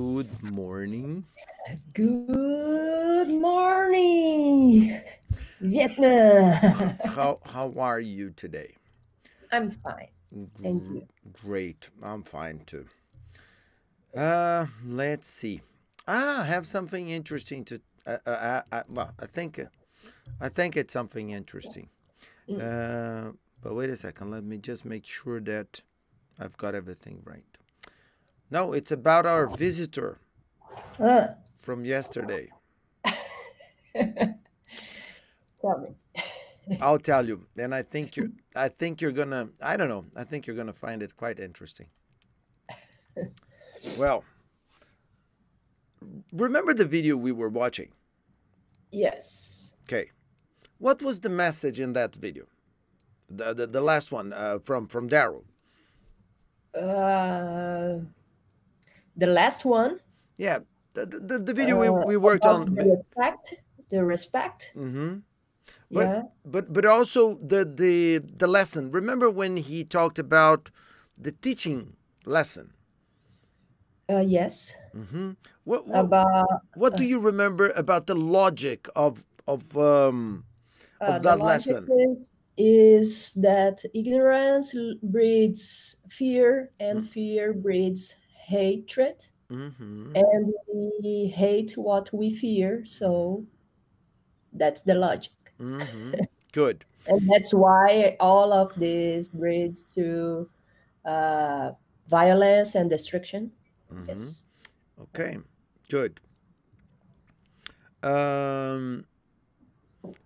Good morning. Good morning, Vietnam. How are you today? I'm fine. And Gr- you? Great. I'm fine too. Let's see. I have something interesting to. Well, I think it's something interesting. Mm. Uh, but wait a second. Let me just make sure that I've got everything right. No, it's about our visitor Ah, from yesterday. tell me. I'll tell you, and I think you're gonna. I don't know. I think you're gonna find it quite interesting. Well, remember the video we were watching? Yes. Okay. What was the message in that video? The last one from Daryl. Uh, the last one Yeah, the video we worked about on. the respect. The respect. Mm-hmm. But Yeah. but also the lesson. Remember when he talked about the teaching lesson? Yes. Mm-hmm. What what About what do you remember about the logic of the that logic lesson? is that ignorance breeds fear, and fear breeds hatred. Mm-hmm. And we hate what we fear, so that's the logic. Mm-hmm. Good. And that's why all of this breeds to uh, violence and destruction. Mm-hmm. Yes. Okay. Good. Um,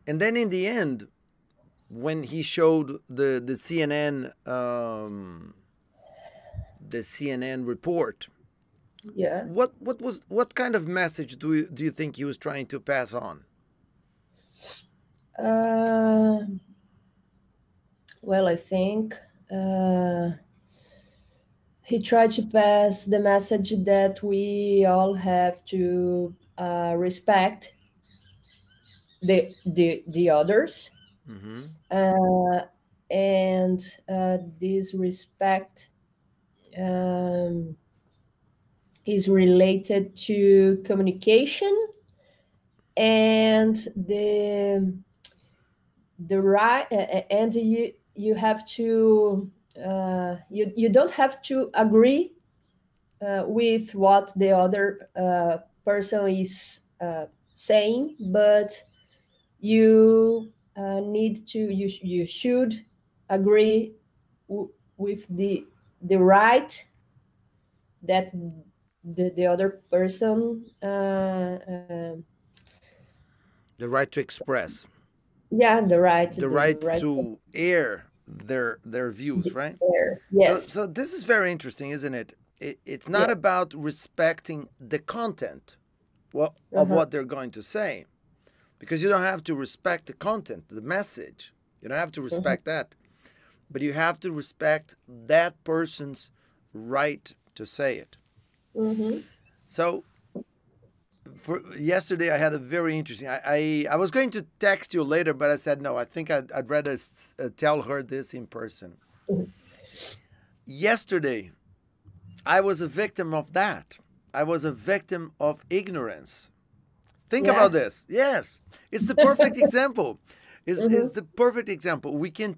and then in the end, when he showed the CNN report, Yeah. what kind of message do you think he was trying to pass on? Uh, well, I think he tried to pass the message that we all have to respect the others, Mm-hmm. uh, and this respect um, is related to communication and the right, and you have to you don't have to agree with what the other person is saying, but you need to you should agree with the right that the other person The right to express, yeah, the the right right to air their views, right? there. So Yes. so this is very interesting, isn't it? It's not Yeah. about respecting the content of Uh-huh. what they're going to say, because you don't have to respect the content, the message. You don't have to Uh-huh. respect that, but you have to respect that person's right to say it. Mm-hmm. So for yesterday, I had a very interesting. I was going to text you later, but I said no. I think I'd rather tell her this in person. Yesterday, I was a victim of that. I was a victim of ignorance. Think about Yeah. this. Yes, it's the perfect example. Is Mm-hmm. the perfect example. We can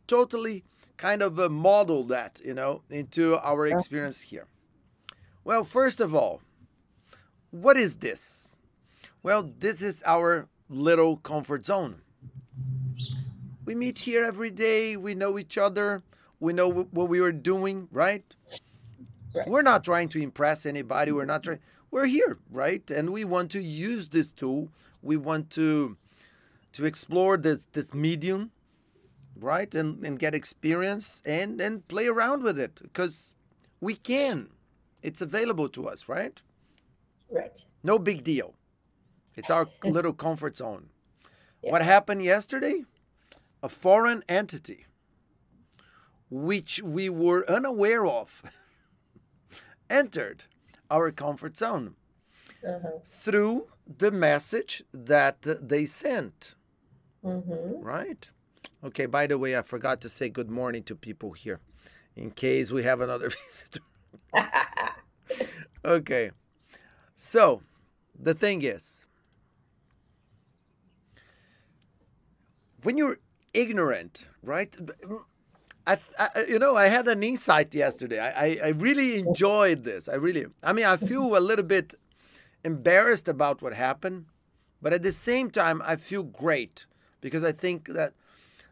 totally kind of model that, into our experience here. Well, first of all, what is this? Well, this is our little comfort zone. We meet here every day. We know each other. We know what we are doing, right? We're Right. not trying to impress anybody. We're not trying. We're here, right? And we want to use this tool. We want to explore this medium, right? And get experience and play around with it because we can. It's available to us, right? Right. No big deal. It's our little comfort zone. Yeah. What happened yesterday? A foreign entity, which we were unaware of, entered our comfort zone Uh-huh. through the message that they sent, Mm-hmm. right? Okay, by the way, I forgot to say good morning to people here in case we have another visitor. Okay. So the thing is, when you're ignorant, right? I had an insight yesterday. I really enjoyed this. I mean, I feel a little bit embarrassed about what happened, but at the same time, I feel great because I think that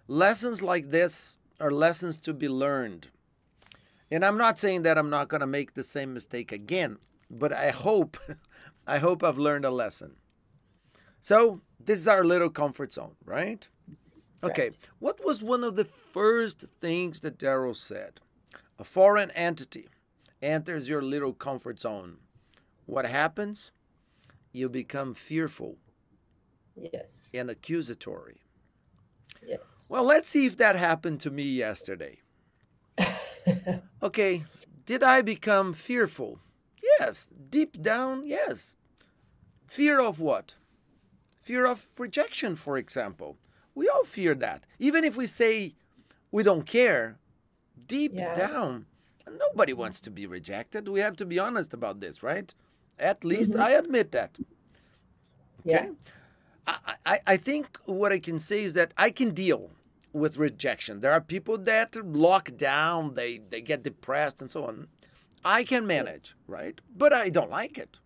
lessons like this are lessons to be learned. And I'm not saying that I'm not going to make the same mistake again, but I hope, I hope I've learned a lesson. So this is our little comfort zone, right? Okay, Right. what was one of the first things that Daryl said? A foreign entity enters your little comfort zone. What happens? You become fearful Yes. and accusatory. Yes. Well, let's see if that happened to me yesterday. Okay, did I become fearful? Yes. Deep down, yes. Fear of what? Fear of rejection, for example. We all fear that. Even if we say we don't care, deep Yeah. down, nobody wants to be rejected. We have to be honest about this, right? At least Mm-hmm. I admit that. Yeah. Okay? I think what I can say is that I can deal with rejection. There are people that lock down, they get depressed and so on. I can Yeah. manage, right? But I don't like it.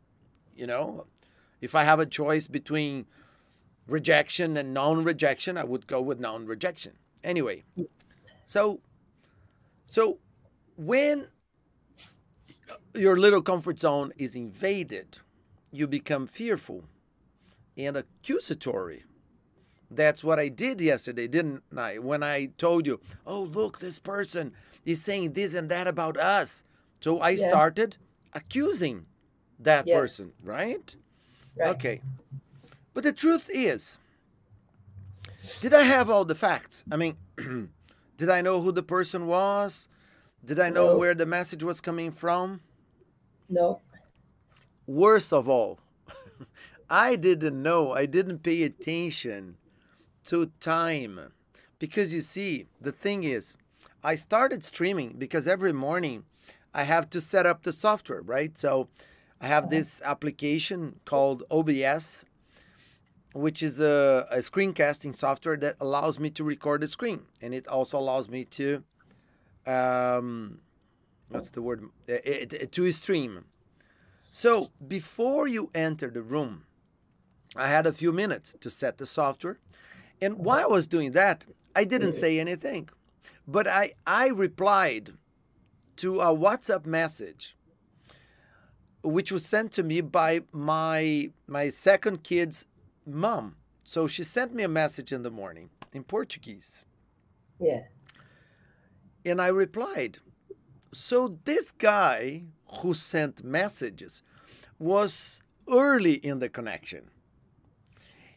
You know, if I have a choice between rejection and non-rejection, I would go with non-rejection. Anyway, so so when your little comfort zone is invaded, you become fearful and accusatory. That's what I did yesterday, didn't I? When I told you, oh, look, this person is saying this and that about us. So I Yeah. started accusing that Yes. person, right? Right. Okay. But the truth is, did I have all the facts? I mean, did I know who the person was? Did I know No. where the message was coming from? No. Worst of all, I didn't know. I didn't pay attention to time. Because you see, the thing is, I started streaming because every morning I have to set up the software, right? So I have Uh-huh. this application called OBS, which is a screencasting software that allows me to record the screen. And it also allows me to, um, what's the word? To stream. So before you enter the room, I had a few minutes to set the software. And Uh-huh. while I was doing that, I didn't say anything. But I replied to a WhatsApp message, which was sent to me by my second kid's mom. So she sent me a message in the morning in Portuguese. Yeah. And I replied. So this guy who sent messages was early in the connection.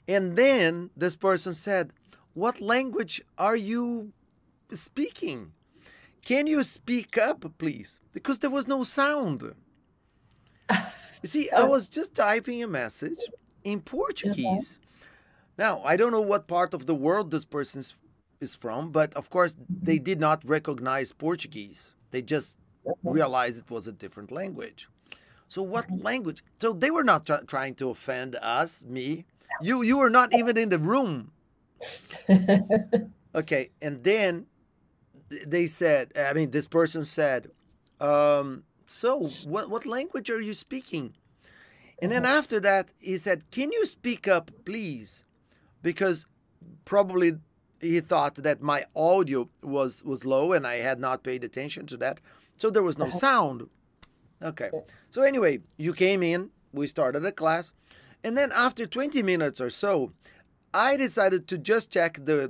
And then this person said, what language are you speaking? Can you speak up, please? Because there was no sound. You see, I Oh. was just typing a message in Uh-huh. Portuguese. Now, I don't know what part of the world this person is from, but of course, they did not recognize Portuguese. They just Uh-huh. realized it was a different language. So, what language? So, they were not trying to offend us, me. You were not even in the room. Okay, and then they said, I mean, this person said, so what language are you speaking? And then Uh-huh. after that, he said, can you speak up, please? Because probably he thought that my audio was low and I had not paid attention to that. So there was no Uh-huh. sound. Okay. Yeah. So anyway, you came in, we started a class, and then after 20 minutes or so, I decided to just check the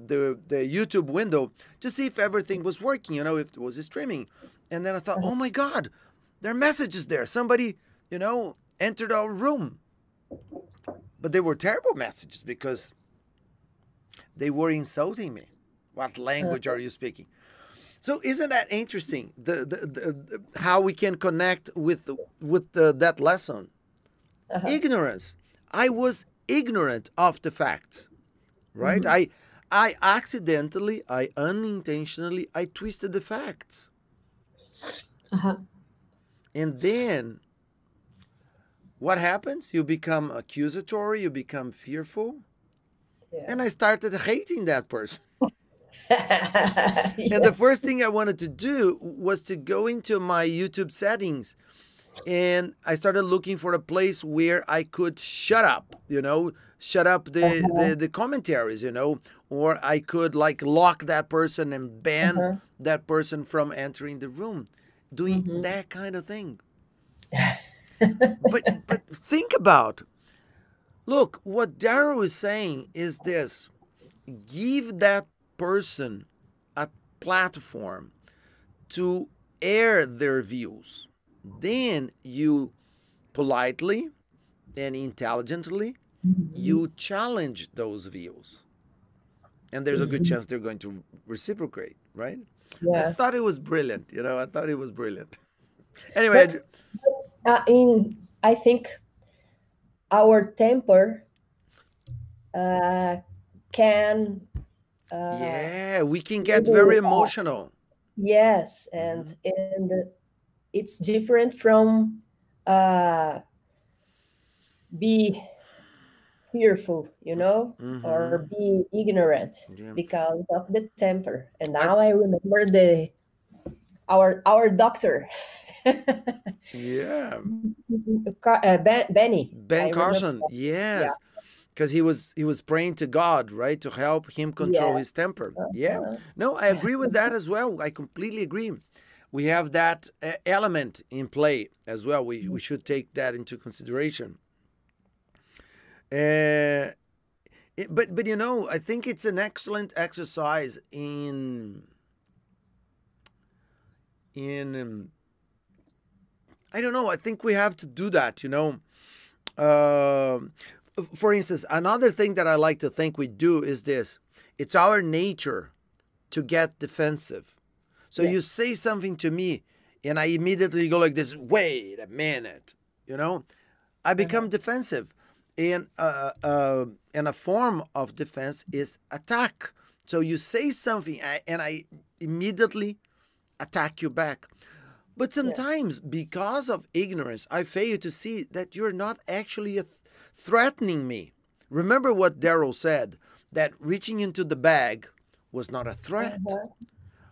YouTube window to see if everything was working, if it was streaming. And then I thought, Uh-huh. oh my God, there are messages there. Somebody, entered our room. But they were terrible messages because they were insulting me. What language are Uh-huh. you speaking? So isn't that interesting? How we can connect with that lesson? Uh-huh. Ignorance. I was ignorant of the facts, right? Mm-hmm. I accidentally, I unintentionally, I twisted the facts. Uh-huh. And then what happens? You become accusatory, you become fearful. Yeah. And I started hating that person. And Yeah. the first thing I wanted to do was to go into my YouTube settings, and I started looking for a place where I could shut up, shut up Uh-huh. the commentaries, or I could like lock that person and ban Uh-huh. that person from entering the room, doing Mhm. that kind of thing. But think about, look, what Darrow is saying is this: give that person a platform to air their views. Then you politely and intelligently Mhm. you challenge those views. And there's a good Mhm. chance they're going to reciprocate, right? I Yeah. thought it was brilliant. I thought it was brilliant. Anyway, But in I think our temper uh, can uh, yeah, we can get really, very emotional. yes, Hmm. and it's different from uh, be fearful, or Hmm. be ignorant Yeah. because of the temper. And I, now I remember the our doctor, yeah. Benny. Ben I remember Carson, that. Yeah, yes, because he was praying to God, right, to help him control yeah. his temper. Yeah, Uh-huh. no, I agree with that as well. I completely agree. We have that element in play as well. We should take that into consideration. Uh, but I think it's an excellent exercise in I don't know. I think we have to do that. Um, for instance, another thing that I like to think we do is this: it's our nature to get defensive. So you Yes. say something to me, and I immediately go like this: "Wait a minute," I Uh-huh. become defensive, and a form of defense is attack. So you say something, and I immediately attack you back. But Yeah. sometimes, because of ignorance, I fail to see that you're not actually threatening me. Remember what Daryl said, that reaching into the bag was not a threat. Uh-huh.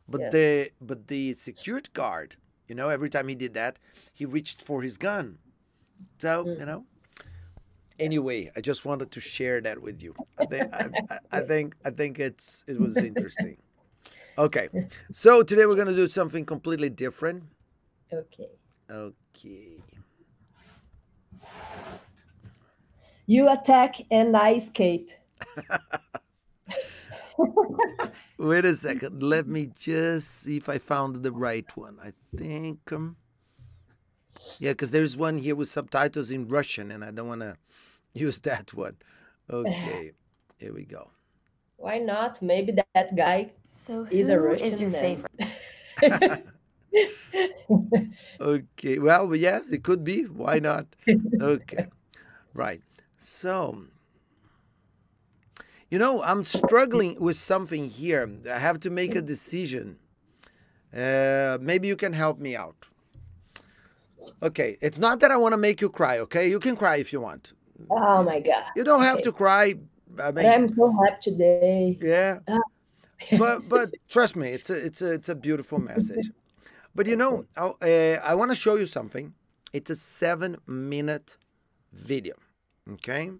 But Yes. the security guard, every time he did that, he reached for his gun. So, Mm. Yeah. anyway, I just wanted to share that with you. I think it was interesting. Okay. So today we're going to do something completely different. Okay. Okay. You attack and I escape. Wait a second. Let me just see if I found the right one. I think, yeah, because there's one here with subtitles in Russian, and I don't want to use that one. Okay, here we go. Why not? Maybe that guy So, is a who is your Russian man. favorite? Okay, well, yes, it could be. Why not? Okay, right. So, I'm struggling with something here. I have to make a decision. Maybe you can help me out. Okay, it's not that I want to make you cry, okay? You can cry if you want. Oh my God. You don't have Okay. to cry. I But mean, I'm so happy today. yeah, Ah. but trust me, it's a beautiful message. But Okay. I want to show you something. It's a 7-minute video, okay?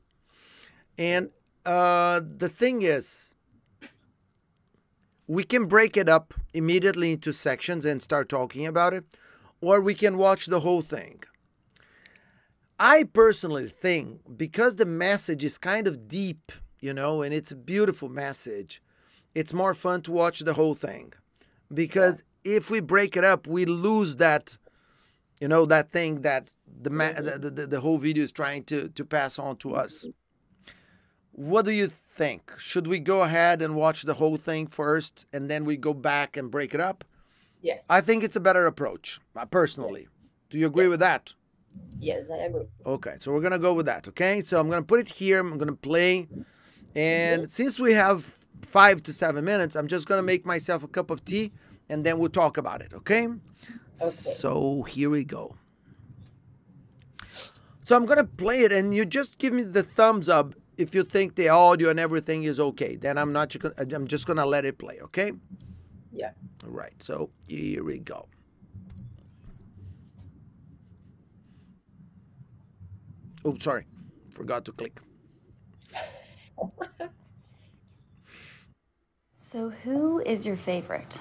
And the thing is, we can break it up immediately into sections and start talking about it, or we can watch the whole thing. I personally think because the message is kind of deep, and it's a beautiful message, it's more fun to watch the whole thing. Yeah. Because if we break it up, we lose that thing that Mhm. the whole video is trying to pass on to us. What do you think? Should we go ahead and watch the whole thing first and then we go back and break it up? I Yes. think it's a better approach, Yeah. personally. Do you agree Yes. with that? Yes, I agree. Okay, so we're gonna go with that. Okay, so I'm gonna put it here. I'm gonna play, Mhm. and since we have 5 to 7 minutes, I'm just gonna make myself a cup of tea, and then we'll talk about it. Okay? Okay. So here we go. So I'm gonna play it, and you just give me the thumbs up if you think the audio and everything is okay. Then I'm just gonna let it play, okay? Yeah. All right, so here we go. Oh, sorry, forgot to click. So who is your favorite?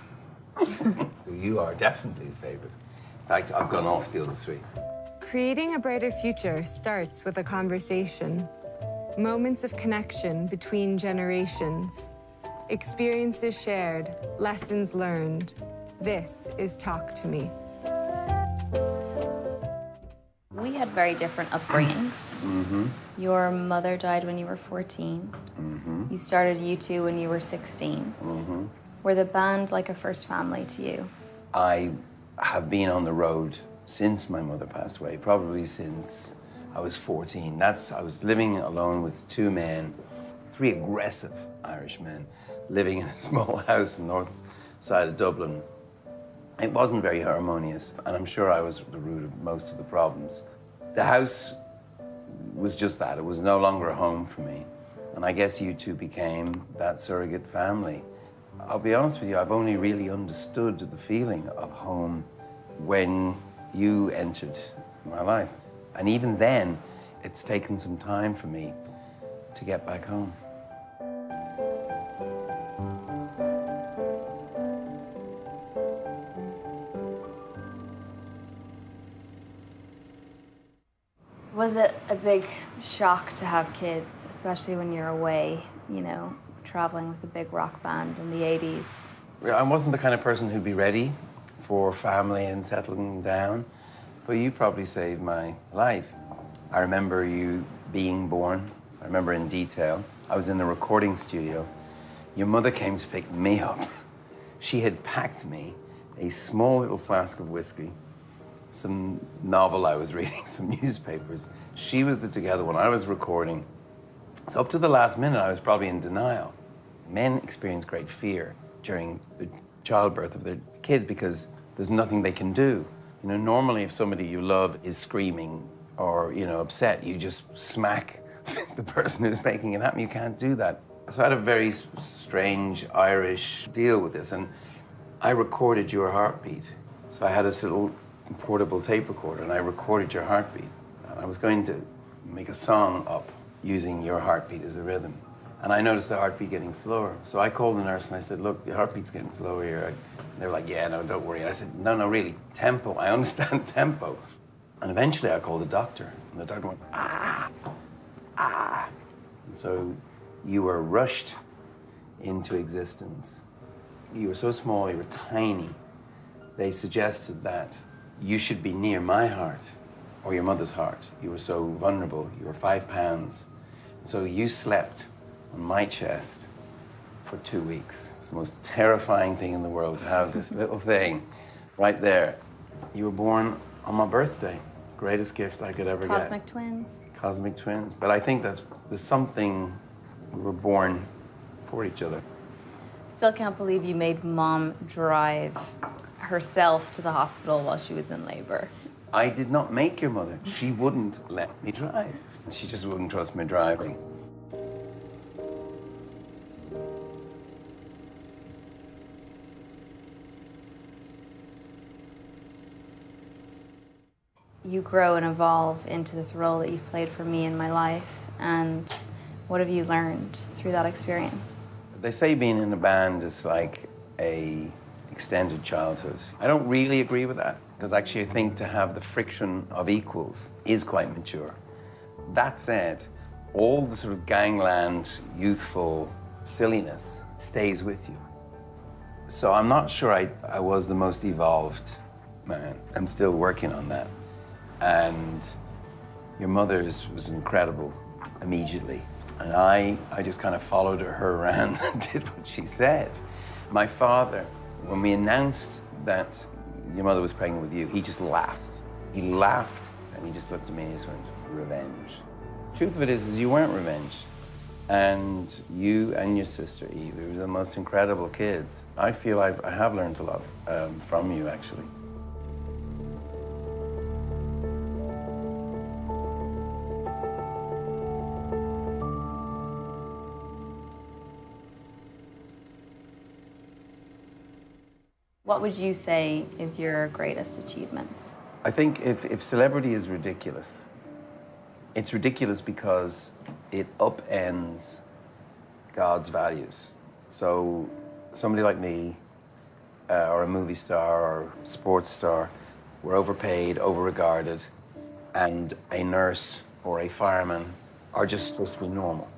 You are definitely the favorite. In fact, I've gone off the other three. Creating a brighter future starts with a conversation. Moments of connection between generations. Experiences shared, lessons learned. This is Talk to Me. We had very different upbringings. Your mother died when you were 14. You started U2 when you were 16. Were the band like a first family to you? I have been on the road since my mother passed away, probably since I was 14. I was living alone with two men, three aggressive Irish men, living in a small house in the north side of Dublin. It wasn't very harmonious, and I'm sure I was the root of most of the problems. The house was just that. It was no longer a home for me. And I guess U2 became that surrogate family. I'll be honest with you, I've only really understood the feeling of home when you entered my life. And even then, it's taken some time for me to get back home. Was it a big shock to have kids, especially when you're away, you know, traveling with a big rock band in the 80s? I wasn't the kind of person who'd be ready for family and settling down, but you probably saved my life. I remember you being born. I remember in detail. I was in the recording studio. Your mother came to pick me up. She had packed me a small little flask of whiskey, some novel I was reading, some newspapers. She was the together one. I was recording. So up to the last minute, I was probably in denial. Men experience great fear during the childbirth of their kids because there's nothing they can do. You know, normally if somebody you love is screaming or, you know, upset, you just smack the person who's making it happen. You can't do that. So I had a very strange Irish deal with this, and I recorded your heartbeat. So I had this little portable tape recorder, and I recorded your heartbeat. And I was going to make a song up using your heartbeat as a rhythm. And I noticed the heartbeat getting slower. So I called the nurse and I said, look, the heartbeat's getting slower here. And they were like, yeah, no, don't worry. And I said, no, no, really, tempo. I understand tempo. And eventually I called the doctor, and the doctor went, ah, ah. And so you were rushed into existence. You were so small, you were tiny. They suggested that you should be near my heart or your mother's heart. You were so vulnerable. You were 5 pounds. So you slept on my chest for 2 weeks. It's the most terrifying thing in the world to have this little thing right there. You were born on my birthday. Greatest gift I could ever get. Cosmic twins. Cosmic twins. But I think there's something, we were born for each other. Still can't believe you made Mom drive herself to the hospital while she was in labor. I did not make your mother. She wouldn't let me drive. She just wouldn't trust me driving. You grow and evolve into this role that you've played for me in my life, and what have you learned through that experience? They say being in a band is like a extended childhood. I don't really agree with that, because actually I think to have the friction of equals is quite mature. That said, all the sort of gangland, youthful silliness stays with you. So I'm not sure I was the most evolved man. I'm still working on that. And your mother's was incredible immediately. And I just kind of followed her around and did what she said. My father, when we announced that your mother was pregnant with you, he just laughed. He laughed, and he just looked at me and he just went, revenge. Truth of it is you weren't revenge. And you and your sister, Eve, were the most incredible kids. I feel I have learned a lot from you, actually. What would you say is your greatest achievement? I think if celebrity is ridiculous, it's ridiculous because it upends God's values. So somebody like me, or a movie star or sports star, we're overpaid, overregarded, and a nurse or a fireman are just supposed to be normal.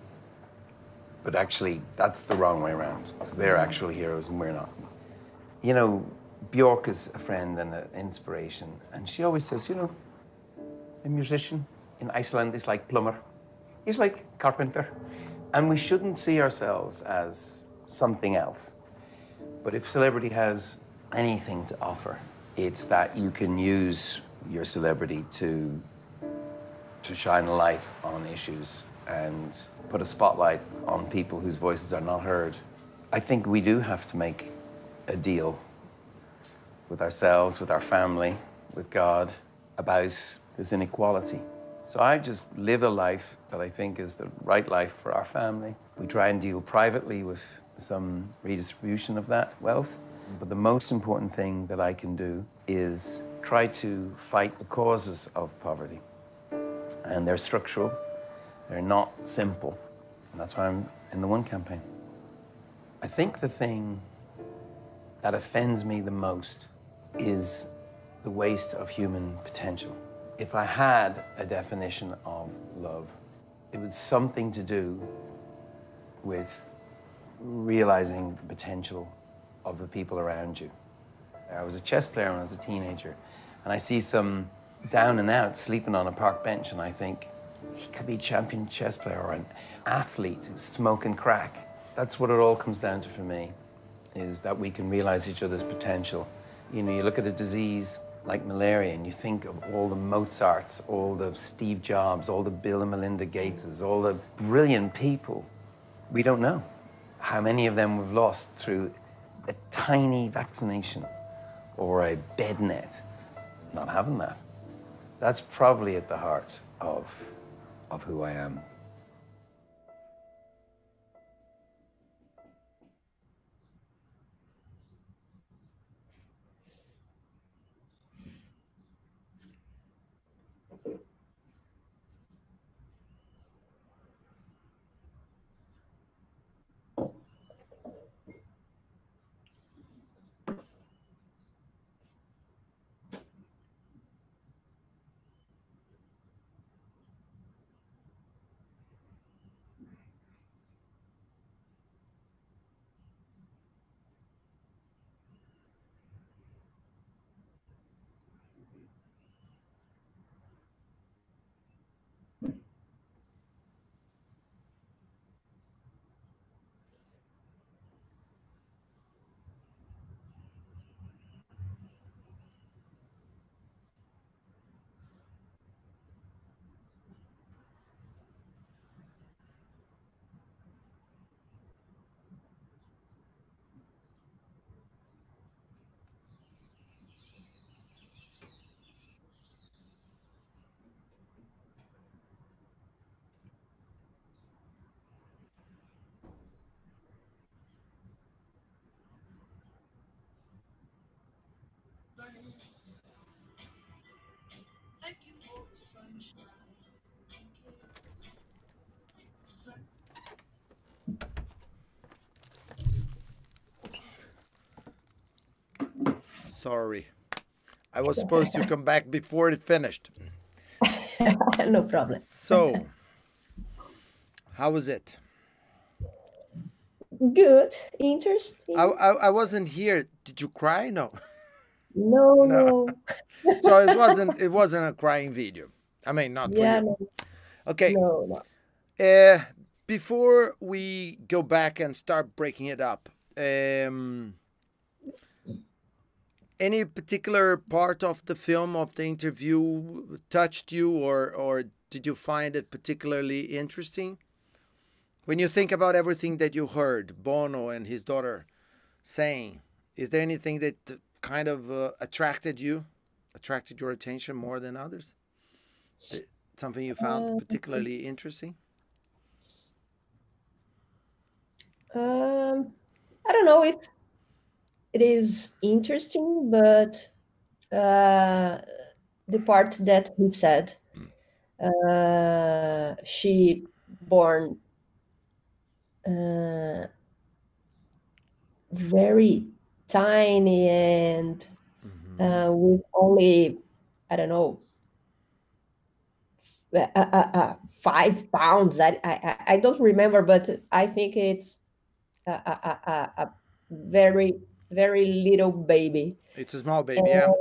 But actually, that's the wrong way around, because they're actual heroes and we're not. You know, Bjork is a friend and an inspiration, and she always says, you know, a musician in Iceland is like plumber. He's like carpenter. And we shouldn't see ourselves as something else. But if celebrity has anything to offer, it's that you can use your celebrity to shine a light on issues and put a spotlight on people whose voices are not heard. I think we do have to make a deal with ourselves, with our family, with God, about this inequality. So I just live a life that I think is the right life for our family. We try and deal privately with some redistribution of that wealth. But the most important thing that I can do is try to fight the causes of poverty. And they're structural, they're not simple. And that's why I'm in the One campaign. I think the thing that offends me the most is the waste of human potential. If I had a definition of love, it was something to do with realizing the potential of the people around you. I was a chess player when I was a teenager, and I see some down and out sleeping on a park bench, and I think, he could be a champion chess player or an athlete who's smoking crack. That's what it all comes down to for me, is that we can realize each other's potential. You know, you look at a disease like malaria and you think of all the Mozarts, all the Steve Jobs, all the Bill and Melinda Gateses, all the brilliant people. We don't know how many of them we've lost through a tiny vaccination or a bed net, not having that. That's probably at the heart of who I am. Sorry. I was supposed to come back before it finished. No problem. So, how was it? Good, interesting. I wasn't here. Did you cry? No. No, No. no. So it wasn't a crying video. I mean, not for Yeah, you. no, Okay. no. Before we go back and start breaking it up, any particular part of the film, of the interview, touched you, or did you find it particularly interesting? When you think about everything that you heard Bono and his daughter saying, is there anything that kind of attracted your attention more than others? Something you found particularly interesting? I don't know it is interesting, but the part that he said, she born very tiny and with only, I don't know, 5 pounds. I don't remember, but I think it's a very, very little baby. It's a small baby, yeah. And,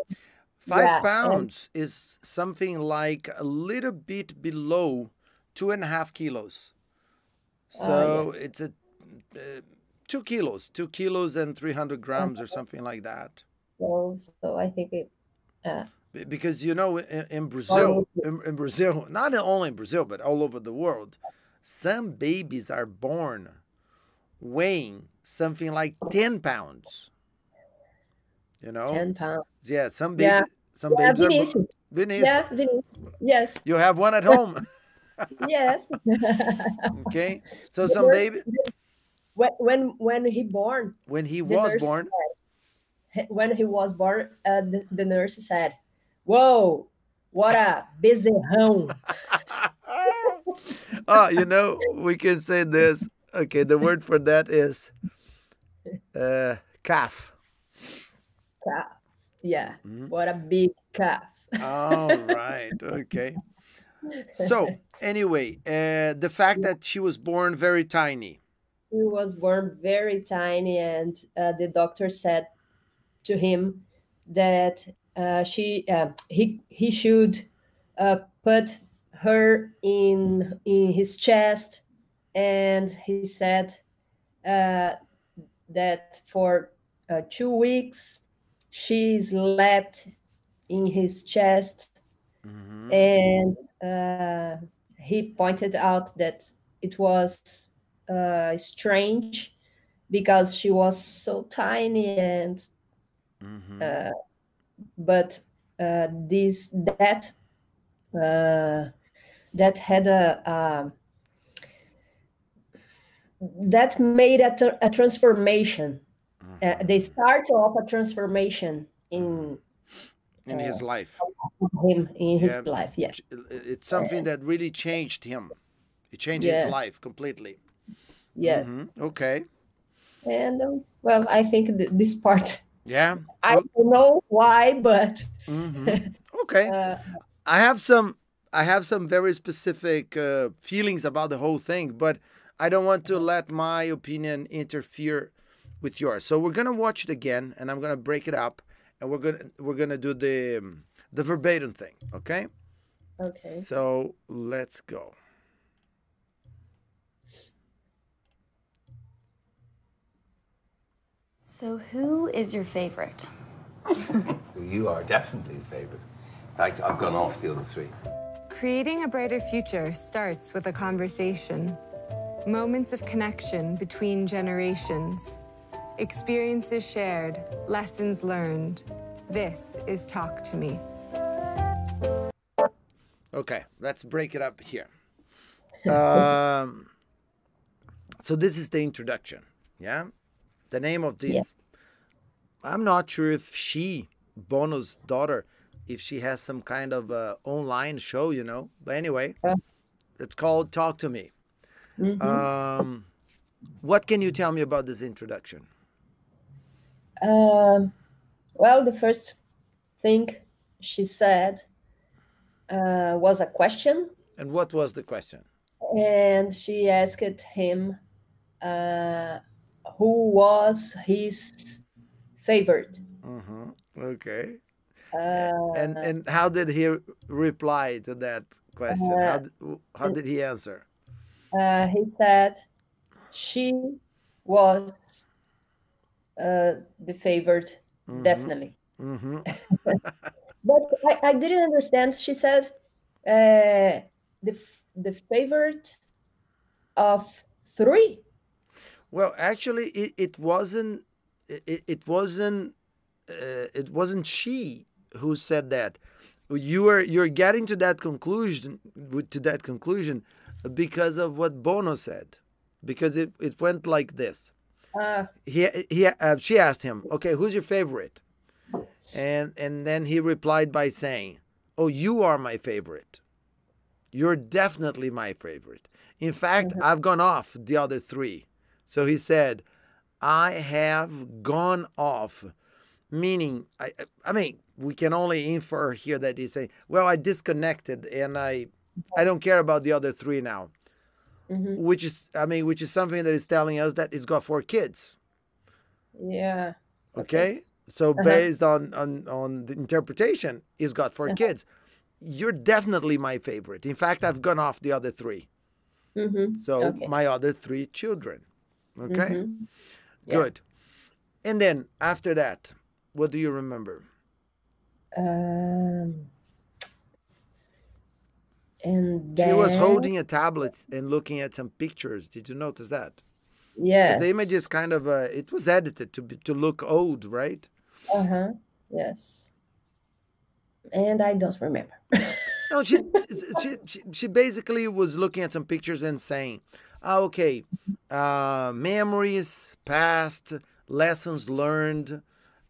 5 yeah, and pounds is something like a little bit below 2.5 kilos. yeah. So it's a 2 kilos, 2 kilos and 300 grams or something like that. So I think it. Uh, Because you know, in Brazil, Almost. in Brazil, not only in Brazil but all over the world, some babies are born weighing something like 10 pounds. You know, 10 pounds. yeah, Yeah, some yeah, babies are Vinicius. Venice. Yeah, Vinicius. Yes, You have one at home. yes. Okay, so The some nurse, baby when he born, when he the was nurse born. when he was born, the nurse said, "Whoa, what a bezerrão!" Oh, you know, we can say this. Okay, the word for that is calf. Calf. Yeah, Mhm. what a big calf. All right. Okay. So anyway, the fact that she was born very tiny. He was born very tiny, and the doctor said to him that he should put her in his chest, and he said uh, that for 2 weeks she slept in his chest, Hmm. and he pointed out that it was strange because she was so tiny, and Hmm. uh, but this uh, that had that made a transformation, the Hmm. start of a transformation Hmm. in In his life. him, in his Yeah, life. Yeah, it's something that really changed him. It changed his yeah, life completely. yeah. Okay. And well, I think this part, Yeah. I don't know why, but Mm-hmm. Okay. uh, I have some I have some very specific feelings about the whole thing, but I don't want to let my opinion interfere with yours. So we're gonna watch it again, and I'm gonna break it up, and we're gonna do the verbatim thing. Okay. okay. So let's go. So, who is your favorite? You are definitely the favorite. In fact, I've gone off the other three. Creating a brighter future starts with a conversation. Moments of connection between generations. Experiences shared, lessons learned. This is Talk to Me. Okay, let's break it up here. Um, so this is the introduction. Yeah, the name of Yeah. this. I'm not sure if Bono's daughter, if she has some kind of online show, But anyway, it's called Talk to Me. Mm-hmm. What can you tell me about this introduction? Well, the first thing she said was a question, And what was the question? and she asked him uh, who was his favorite. Mm-hmm. Okay. And Uh, and how did he reply to that question? uh, How did he answer? he said she was the favorite, Mm-hmm. definitely. Mm-hmm. But I didn't understand. She said the favorite of three. Well, actually, it wasn't. It wasn't she who said that. You're getting to that conclusion because of what Bono said, because it went like this. Uh, She asked him, okay, who's your favorite? And then he replied by saying, oh, you are my favorite. You're definitely my favorite. In fact, I've gone off the other three. So he said, I have gone off, meaning, I mean, we can only infer here that he's saying, well, I disconnected and I don't care about the other three now, which is something that is telling us that he's got 4 kids. yeah. Okay. So based on the interpretation, he's got 4 kids. You're definitely my favorite. In fact, I've gone off the other 3. So my other 3 children. Okay. Yeah. Good. And then after that, what do you remember? And She was then, holding a tablet and looking at some pictures. Did you notice that? yes. The image is kind of it was edited to look old, right? Yes. And I don't remember. No, she basically was looking at some pictures and saying, okay, memories, past, lessons learned,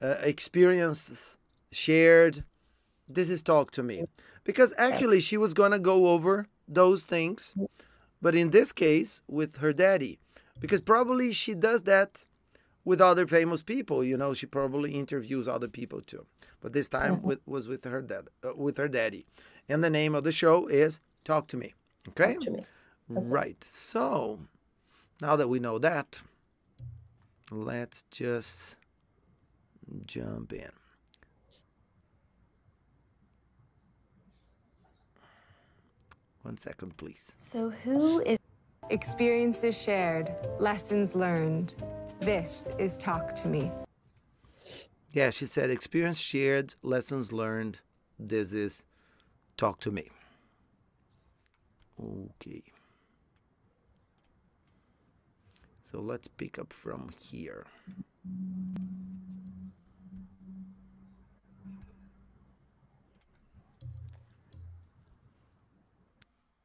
experiences shared. This is talk to me. Because actually she was going to go over those things, but in this case with her daddy. Because probably she does that with other famous people. You know, she probably interviews other people too. But this time was with her daddy. And the name of the show is Talk to Me. Okay? Talk to Me. Right. So, now that we know that, let's just jump in. One second, please. So who is Experiences shared, lessons learned. This is Talk to Me. Yeah, she said, experience shared, lessons learned. This is Talk to Me. Okay. So let's pick up from here.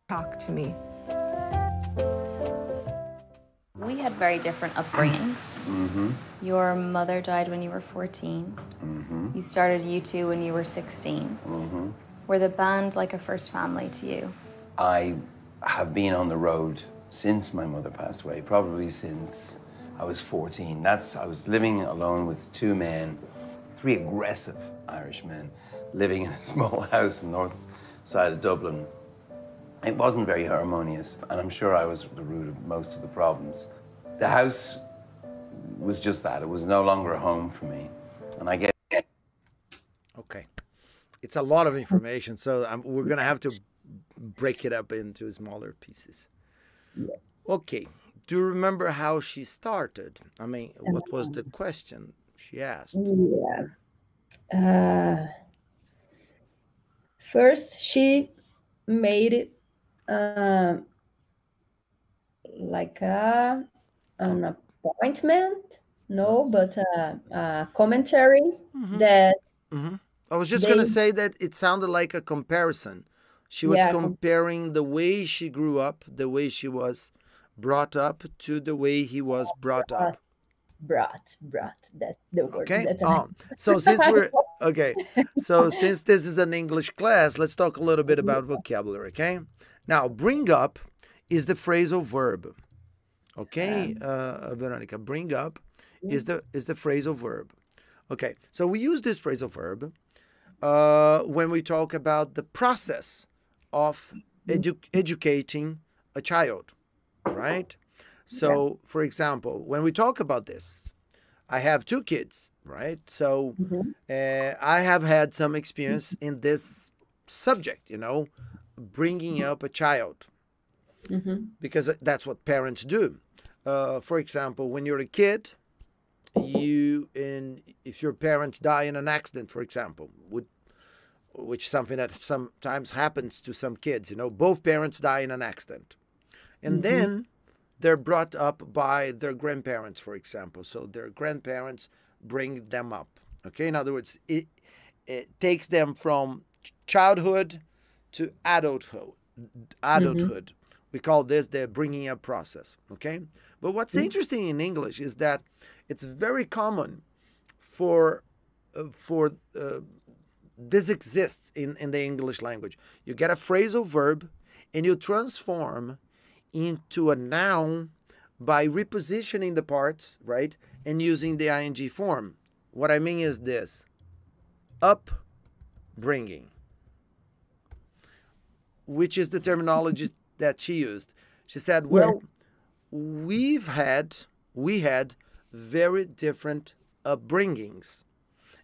Talk to Me. we had very different upbringings. Your mother died when you were 14. You started U2 when you were 16. Were the band like a first family to you? I have been on the road since my mother passed away, probably since I was 14. I was living alone with two men, three aggressive Irish men, living in a small house on the north side of Dublin. It wasn't very harmonious, and I'm sure I was the root of most of the problems. The house was just that. It was no longer a home for me. And I get... Okay. It's a lot of information, so we're going to have to break it up into smaller pieces. Okay. Do you remember how she started? I mean, what was the question she asked? First, she made it like an appointment, but a commentary that I was just going to say that it sounded like a comparison. She was comparing the way she grew up, the way she was brought up, to the way he was brought up. Brought. That's the word. Okay. That's So since we're okay, so since this is an English class, let's talk a little bit about vocabulary. Okay. Now, bring up is the phrasal verb. Okay, Veronica, bring up is the phrasal verb. Okay. So we use this phrasal verb when we talk about the process of educating a child, right? So, for example, when we talk about this, I have two kids, right? So I have had some experience in this subject, bringing up a child, because that's what parents do. For example, when you're a kid, if your parents die in an accident, for example, which is something that sometimes happens to some kids, both parents die in an accident. And then they're brought up by their grandparents, for example. So their grandparents bring them up. Okay, in other words, it takes them from childhood to adulthood, We call this the bringing up process, okay? But what's interesting in English is that it's very common for this exists in the English language. You get a phrasal verb and you transform into a noun by repositioning the parts, right? And using the ing form. What I mean is this: upbringing, which is the terminology that she used. She said, well, we had very different upbringings.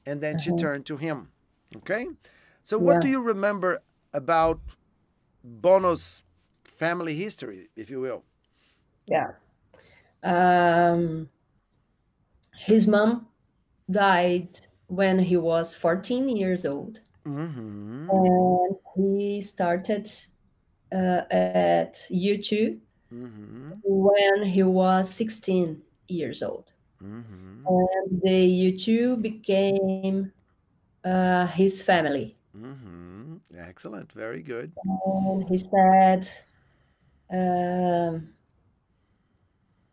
And then she turned to him. Okay? So what do you remember about Bono's family history, if you will? Yeah. His mom died when he was 14 years old. Mm-hmm. And he started at YouTube when he was 16 years old. Mm-hmm. And the YouTube became his family. Mm-hmm. Excellent. Very good. And he said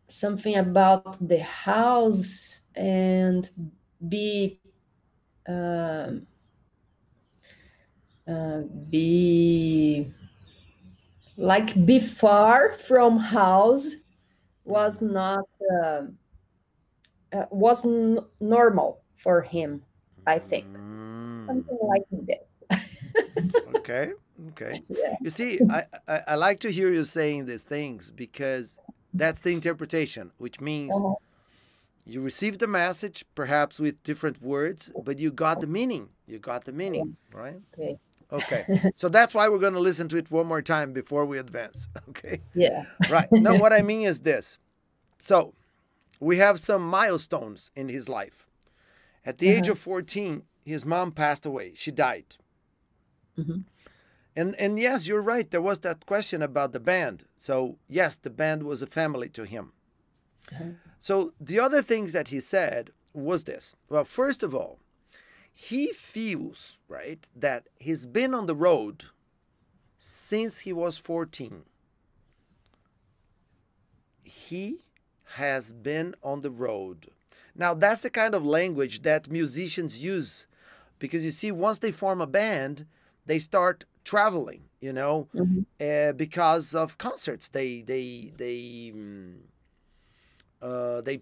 something about the house and be be far from house was not normal for him, I think. Something like this. Okay. Okay. Yeah. You see, I like to hear you saying these things because that's the interpretation, which means you received the message, perhaps with different words, but you got the meaning. You got the meaning, right? Okay. Okay. So that's why we're going to listen to it one more time before we advance. Okay. Yeah. Right. Now, what I mean is this. So we have some milestones in his life. At the age of 14, his mom passed away. She died. And yes, you're right. There was that question about the band. So yes, the band was a family to him. So the other things that he said was this. Well, first of all, he feels, right, that he's been on the road since he was 14. He has been on the road. Now, that's the kind of language that musicians use because you see, once they form a band, they start traveling, because of concerts. They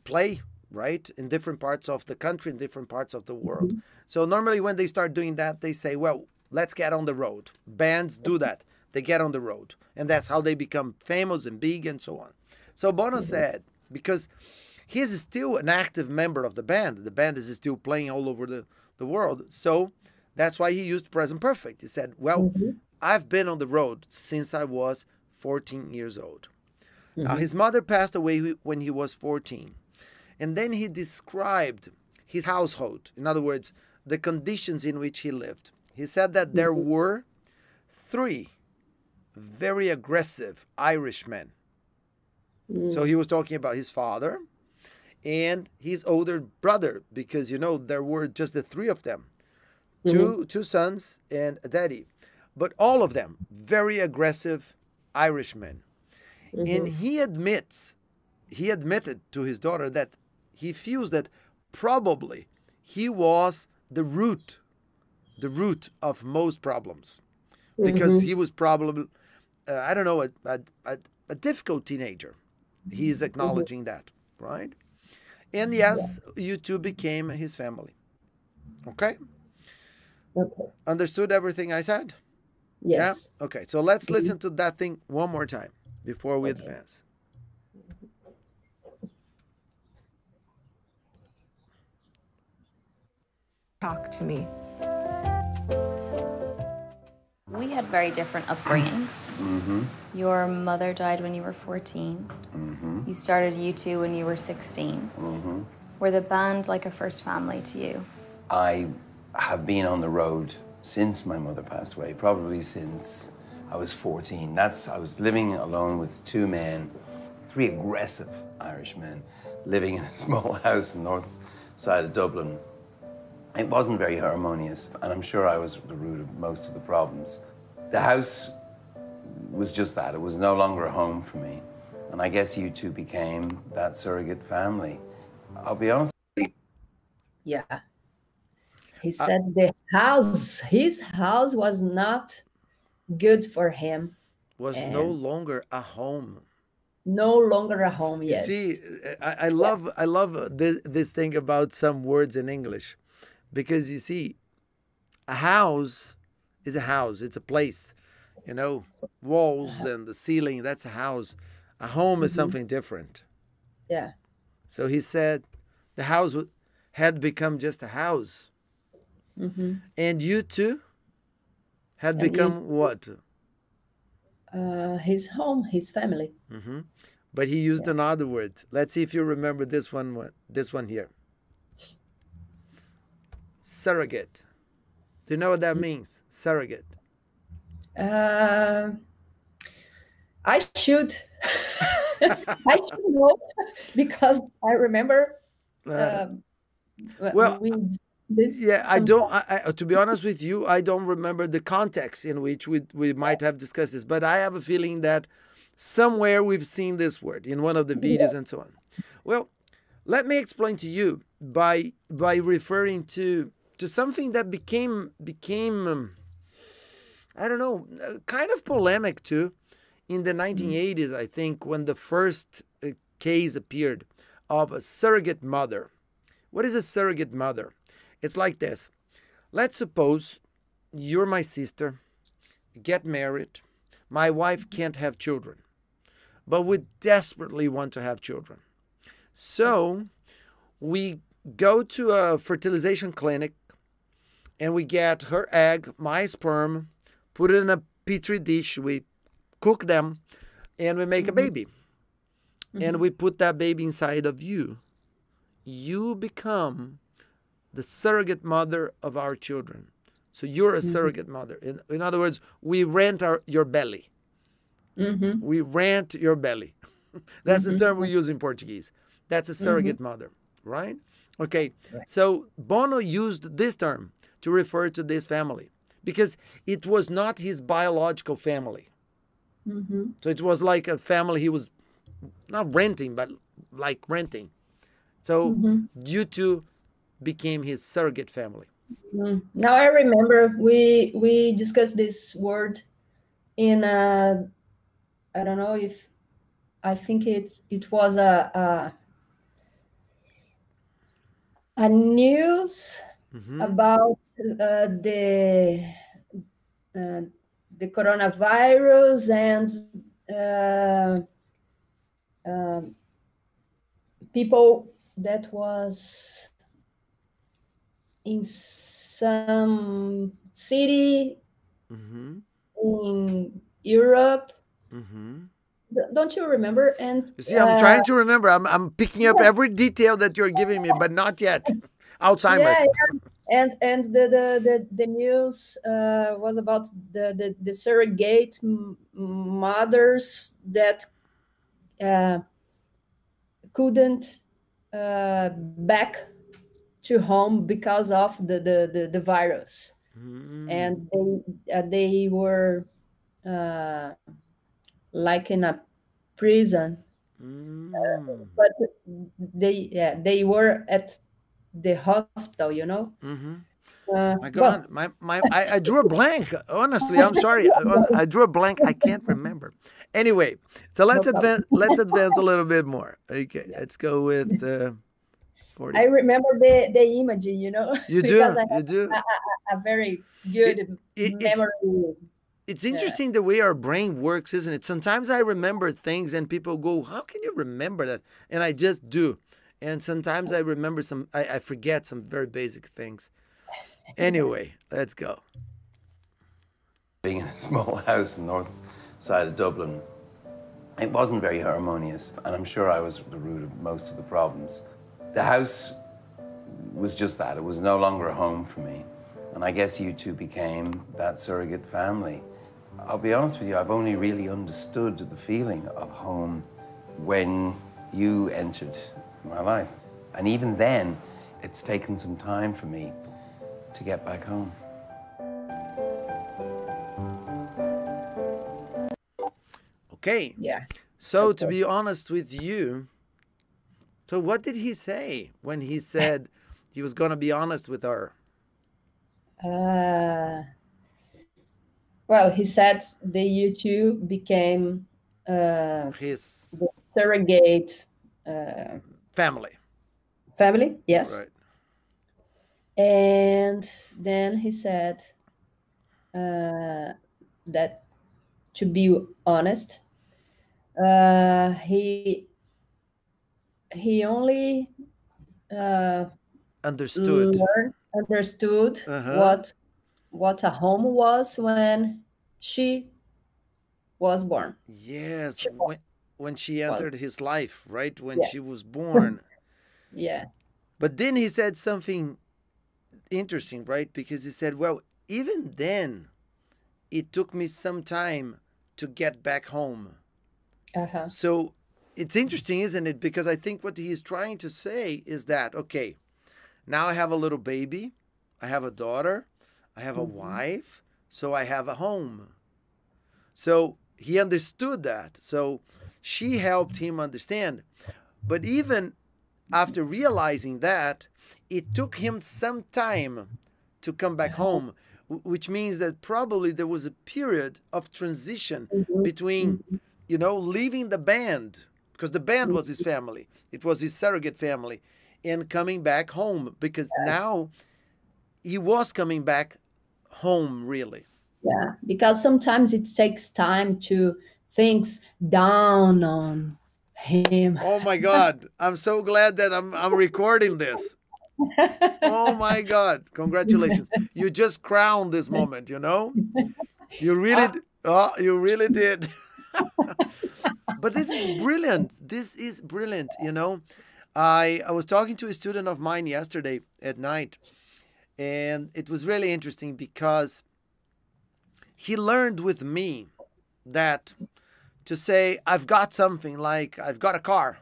play, right, in different parts of the country, in different parts of the world. So normally when they start doing that, they say, well, let's get on the road. Bands do that. They get on the road. And that's how they become famous and big and so on. So Bono said, because he's still an active member of the band is still playing all over the world. So that's why he used present perfect. He said, well, I've been on the road since I was 14 years old. Now, his mother passed away when he was 14. And then he described his household. In other words, the conditions in which he lived. He said that there were 3 very aggressive Irishmen. So he was talking about his father and his older brother, because, there were just the 3 of them. Two sons and a daddy. But all of them, very aggressive Irishmen. And he admitted to his daughter that he feels that probably he was the root of most problems. Because he was probably, a difficult teenager. He is acknowledging that, right? And yes, you two became his family. Okay? Okay. Understood everything I said? Yes. Yeah? Okay, so let's listen to that thing one more time before we advance. Talk to me. We had very different upbringings. Your mother died when you were 14. You started U2 when you were 16. Were the band like a first family to you? I have been on the road since my mother passed away, probably since I was 14. I was living alone with 2 men, 3 aggressive Irishmen, living in a small house on the north side of Dublin. It wasn't very harmonious, and I'm sure I was the root of most of the problems. The house was just that. It was no longer a home for me. And I guess you two became that surrogate family. I'll be honest. Yeah. He said his house was not good for him. Was no And longer a home. no longer a home, You yes. see, I love this thing about some words in English, because you see, a house is a house. It's a place, you know, walls and the ceiling. That's a house. A home is something different. Yeah. So he said, the house had become just a house, and you two had And become what? his home, his family. But he used another word. Let's see if you remember this one. This one here. Surrogate. Do you know what that means? Surrogate. I should I should know because I remember Well, we this yeah, I some don't. To be honest with you, I don't remember the context in which we might have discussed this. But I have a feeling that somewhere we've seen this word in one of the videos and so on. Well, let me explain to you by referring to something that became I don't know, kind of polemic too in the 1980s, I think, when the first case appeared of a surrogate mother. What is a surrogate mother? It's like this. Let's suppose you're my sister, get married. My wife can't have children, but we desperately want to have children. So we go to a fertilization clinic and we get her egg, my sperm, put it in a petri dish, we cook them, and we make a baby. And we put that baby inside of you. You become the surrogate mother of our children. So you're a surrogate mother. In other words, we rent your belly. We rent your belly. That's the term we use in Portuguese. That's a surrogate mother, right? Okay, so Bono used this term to refer to this family because it was not his biological family. So it was like a family he was not renting, but like renting. So you two became his surrogate family. Now I remember we discussed this word in I don't know if I think it was a news about the coronavirus and people that was in some city in Europe. Don't you remember? And You see, I'm trying to remember. I'm picking up every detail that you're giving me, but not yet. Alzheimer's. And the news was about the surrogate mothers that couldn't back to home because of the virus, and they were like in a prison, but they were at the hospital, you know. My God, I drew a blank. Honestly, I'm sorry. I drew a blank. I can't remember. Anyway, so let's advance. Let's advance a little bit more. Okay, let's go with 40. I remember the image, you know. You do. Because I You have do. a very good memory. It's interesting the way our brain works, isn't it? Sometimes I remember things and people go, "How can you remember that?" And I just do. And sometimes I remember I forget some very basic things. Anyway, let's go. Being in a small house in the north side of Dublin, it wasn't very harmonious, and I'm sure I was the root of most of the problems. The house was just that. It was no longer a home for me. And I guess you two became that surrogate family. I'll be honest with you, I've only really understood the feeling of home when you entered my life. And even then, it's taken some time for me to get back home. Okay. Yeah. So to be honest with you, so what did he say when he said he was going to be honest with her? Well, he said the YouTube became His the surrogate family. family, yes. Right. And then he said that, to be honest, he only Understood. understood Uh-huh. what a home was when she was born. Yes, She when she was, entered his life, right? When yeah, she was born. yeah, But then he said something interesting, right? Because he said, well, even then, it took me some time to get back home. uh-huh. So it's interesting, isn't it? Because I think what he's trying to say is that, okay, now I have a little baby, I have a daughter, I have a wife, so I have a home. So he understood that. So she helped him understand. But even after realizing that, it took him some time to come back home, which means that probably there was a period of transition between, leaving the band, because the band was his family, it was his surrogate family, and coming back home, because now he was coming back home, really. Yeah, because sometimes it takes time to things down on him. Oh my God. I'm so glad that I'm recording this. Oh my God. Congratulations. You just crowned this moment, You really you really did. But this is brilliant. This is brilliant. I was talking to a student of mine yesterday at night, and it was really interesting because he learned with me that to say I've got something, like I've got a car,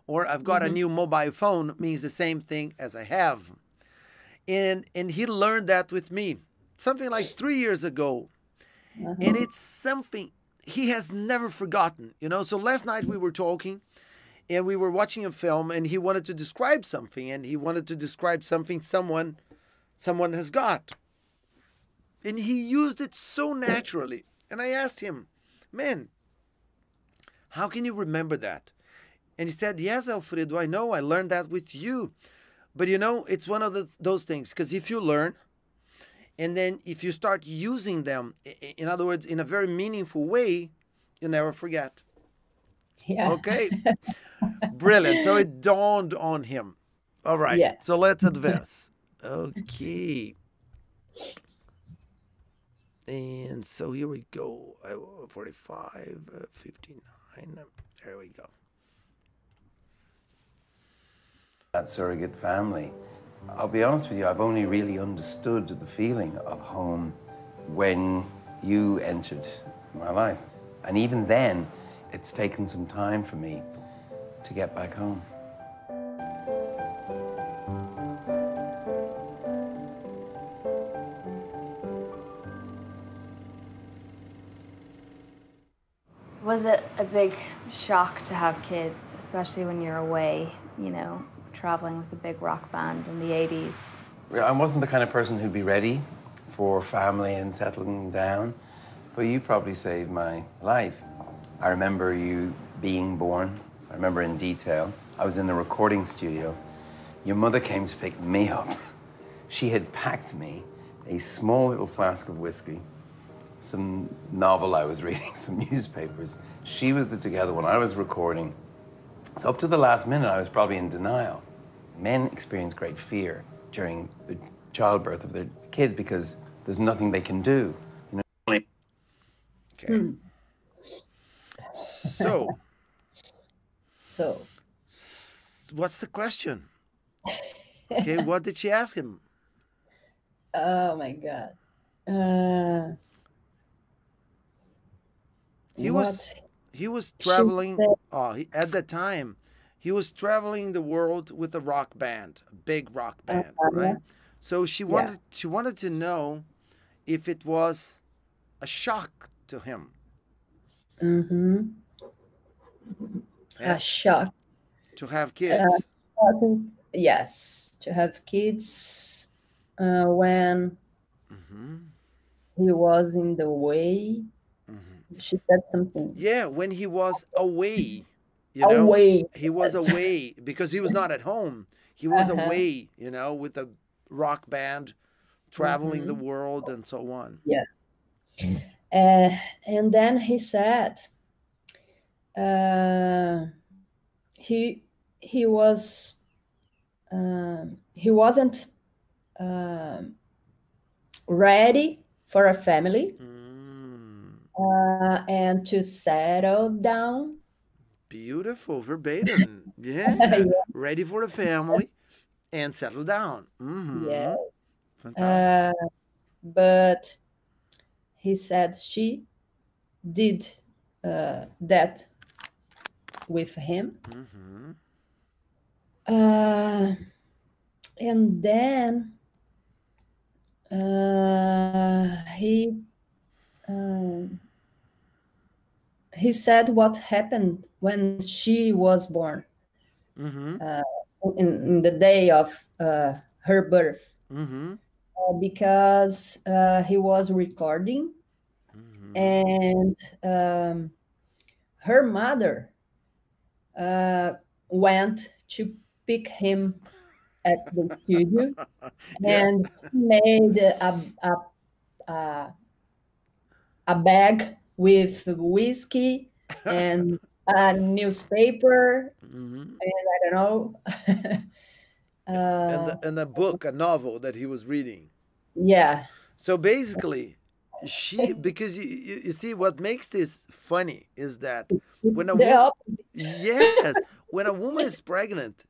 or I've got a new mobile phone, means the same thing as I have. And he learned that with me something like 3 years ago. And it's something he has never forgotten. So last night we were talking and we were watching a film, and he wanted to describe something, and he wanted to describe something someone has got. And he used it so naturally. And I asked him, man, how can you remember that? And he said, yes, Alfredo, I know, I learned that with you. But it's one of those things, because if you learn, and then if you start using them, in other words, in a very meaningful way, you never forget. Yeah. Okay. Brilliant. So it dawned on him. All right. Yeah. So let's advance. Okay. And so here we go. 45, 59. There we go. That surrogate family. I'll be honest with you, I've only really understood the feeling of home when you entered my life. And even then, it's taken some time for me to get back home. Was it a big shock to have kids, especially when you're away, traveling with a big rock band in the 80s? I wasn't the kind of person who'd be ready for family and settling down, but you probably saved my life. I remember you being born. I remember in detail. I was in the recording studio. Your mother came to pick me up. She had packed me a small little flask of whiskey, some novel I was reading, some newspapers. She was together when I was recording. So up to the last minute, I was probably in denial. Men experience great fear during the childbirth of their kids because there's nothing they can do. Okay. So, what's the question? Okay, what did she ask him? Oh my God. He was traveling. At that time, he was traveling the world with a rock band, a big rock band, right? So she wanted to know if it was a shock to him. Mm-hmm. A Yeah, shock. to have Uh, kids. yes, to have kids when Hmm. he was in the way. Hmm. She said something. Yeah, when he was away, Away. he was Yes. away because he was not at home. He was Uh-huh. away, with a rock band traveling the Mm-hmm. world and so on. Yeah. Uh, and then he said uh, he he was he wasn't um ready for a family Mm, and to settle down. beautiful, verbatim. Yeah. Yeah, ready for the family and settle down. Yeah. Mm-hmm. Fantastic. Uh, but he said she did that with him. Mm-hmm. Uh, and then um he said what happened when she was born Mm-hmm. uh, in the day of her birth, Mm-hmm. because he was recording, Mm-hmm. and um, her mother uh, went to pick him at the studio, Yeah. and made a, a bag with whiskey and a newspaper, Mm-hmm. and I don't know. And uh, a book, a novel that he was reading. yeah. So basically, because you see what makes this funny is that when a The woman, opposite. yes, when a woman is pregnant,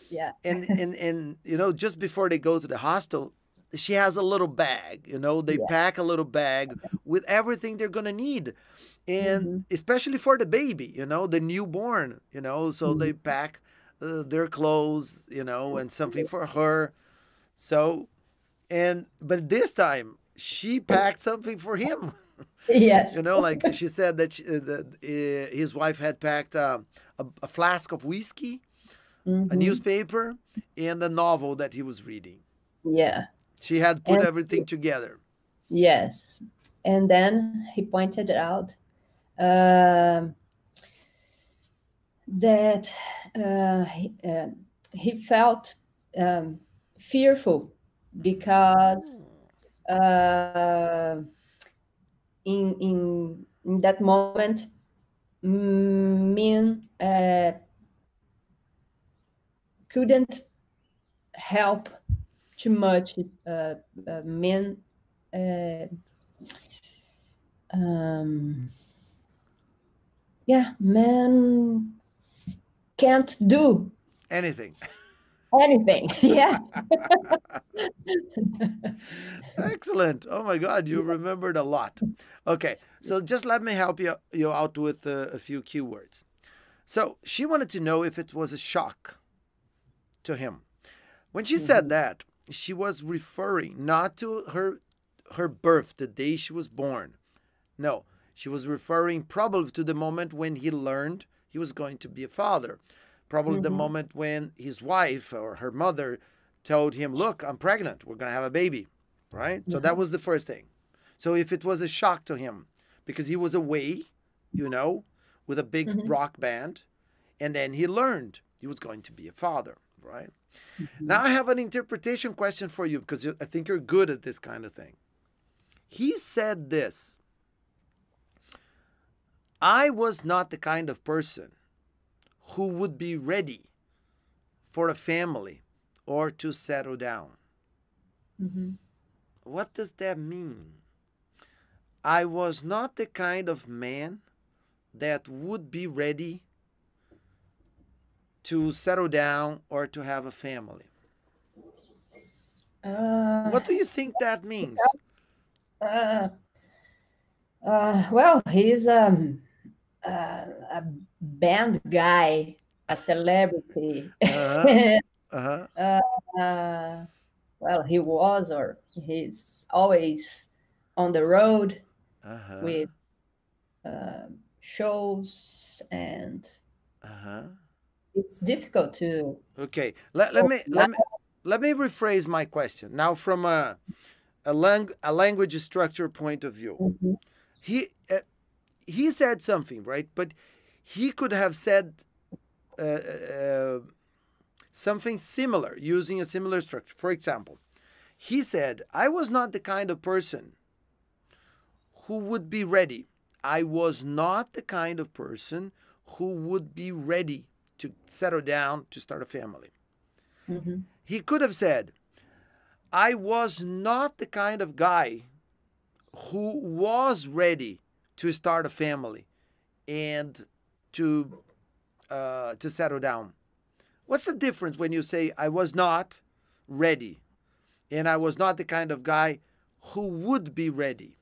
Yeah. and just before they go to the hospital, she has a little bag. They Yeah. pack a little bag with everything they're gonna need, and Hmm. especially for the baby, the newborn. So they pack their clothes, and something for her. So but this time she packed something for him. Yes. Like she said that, his wife had packed a flask of whiskey, a Hmm. newspaper, and a novel that he was reading. Yeah. She had put And everything together. yes. And then he pointed out um, that he felt um, fearful because uh, in that moment, men couldn't help too much. Men, uh, um, yeah, men can't do Anything. anything. Yeah. Excellent. Oh my God, you remembered a lot. Okay, so just let me help you out with a few keywords. So she wanted to know if it was a shock to him. When she said Mhm. that, she was referring not to her birth, the day she was born. No, she was referring probably to the moment when he learned he was going to be a father. Probably the Mhm. moment when his wife or her mother told him, "Look, I'm pregnant. We're going to have a baby." Right? So that Mhm. was the first thing. So if it was a shock to him because he was away, you know, with a big Mhm. rock band, and then he learned he was going to be a father, right? Now Mhm. I have an interpretation question for you because I think you're good at this kind of thing. He said this: I was not the kind of person who would be ready for a family or to settle down. Mhm. What does that mean? I was not the kind of man that would be ready to settle down or to have a family. Uh, What do you think that means? uh, well, he's a band guy, a celebrity. Uh huh. Uh huh. uh, well, he was, or he's always on the road Uh huh. with shows, and Uh-huh. it's difficult to. Okay. Let me rephrase my question now from a language structure point of view. Mhm. He uh, he said something, right? But he could have said something similar using a similar structure. For example, he said, "I was not the kind of person who would be ready. I was not the kind of person who would be ready to settle down to start a family." Mhm. He could have said, "I was not the kind of guy who was ready to start a family and to settle down." What's the difference when you say I was not ready and I was not the kind of guy who would be ready?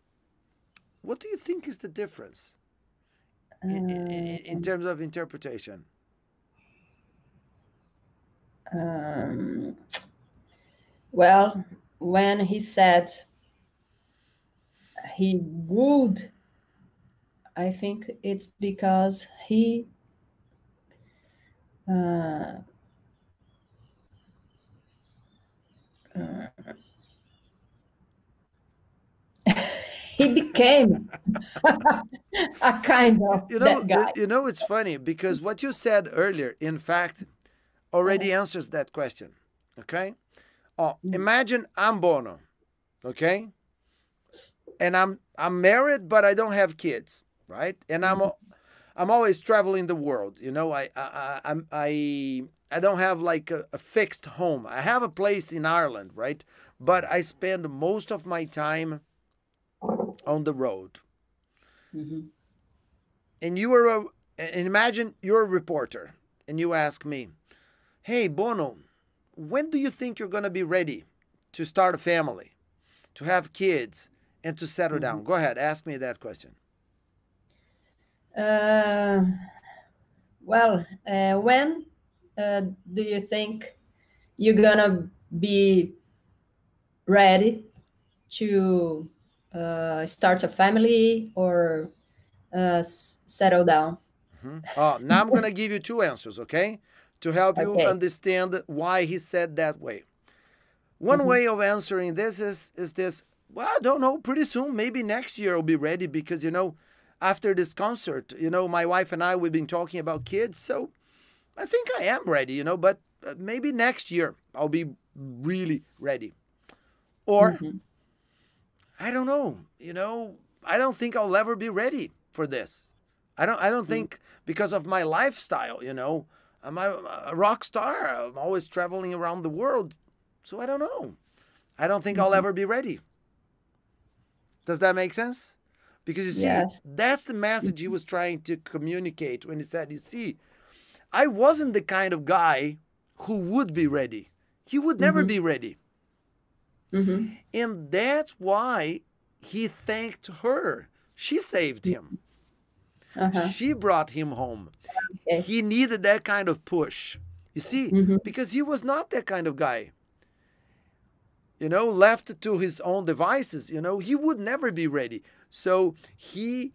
What do you think is the difference in terms of interpretation? Um, well, when he said he would, I think it's because he uh, he became a kind of that guy. It's funny because what you said earlier, in fact, already answers that question. Okay? Oh, imagine I'm Bono, okay? And I'm married, but I don't have kids, right? And I'm always traveling the world. I don't have like a fixed home. I have a place in Ireland, right? But I spend most of my time on the road. Mhm. And and imagine you're a reporter, and you ask me, "Hey Bono, when do you think you're gonna be ready to start a family, to have kids, and to settle down?" Go ahead, ask me that question. Uh, well, when do you think you're gonna be ready to start a family or settle down? Now I'm gonna give you two answers, okay, to help you Okay. understand why he said that way. One way of answering this is this. Well, I don't know. Pretty soon, maybe next year I'll be ready because after this concert, my wife and I we've been talking about kids, so I think I am ready, But maybe next year I'll be really ready. Or Mhm. I don't know, I don't think I'll ever be ready for this. I don't think because of my lifestyle, I'm a rock star. I'm always traveling around the world. So I don't know. I don't think I'll ever be ready. Does that make sense? Because you see, Yes. that's the message he was trying to communicate when he said, "You see, I wasn't the kind of guy who would be ready. He would never be ready." Mhm. And that's why he thanked her. She saved him. Uh-huh. She brought him home. Okay. He needed that kind of push. You see, Mhm. because he was not that kind of guy. Left to his own devices, he would never be ready. So he